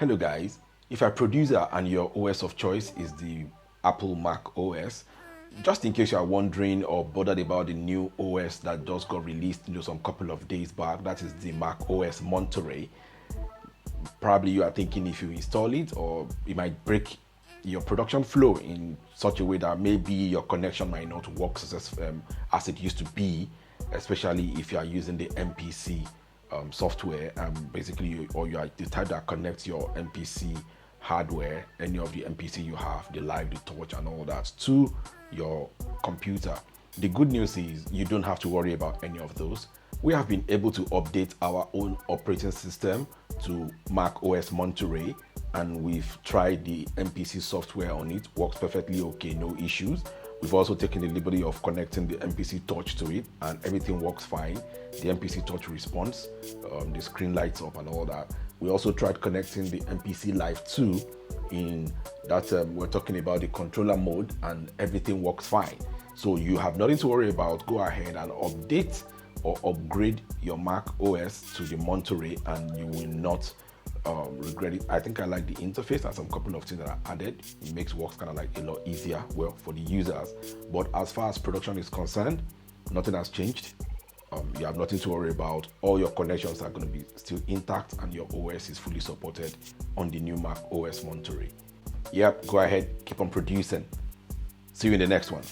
Hello guys, if you're a producer and your OS of choice is the Apple Mac OS, just in case you are wondering or bothered about the new OS that just got released some couple of days back, that is the MacOS Monterey. Probably you are thinking if you install it, or it might break your production flow in such a way that maybe your connection might not work as it used to be, especially if you are using the MPC software, basically you are the type that connects your MPC hardware, any of the MPC you have, the live, the touch and all that, to your computer. The good news is you don't have to worry about any of those. We have been able to update our own operating system to MacOS Monterey, and we've tried the MPC software on it. Works perfectly okay, no issues. We've also taken the liberty of connecting the MPC touch to it, and everything works fine. The MPC touch responds, the screen lights up and all that. We also tried connecting the MPC Live 2 in that we're talking about the controller mode, and everything works fine. So you have nothing to worry about. Go ahead and update or upgrade your Mac OS to the Monterey and you will not regret it. I think I like the interface and some couple of things that are added. It makes work kind of like a lot easier, well, for the users. But as far as production is concerned, nothing has changed. You have nothing to worry about. All your connections are going to be still intact, and your OS is fully supported on the new Mac OS Monterey. Yep, go ahead, keep on producing. See you in the next one.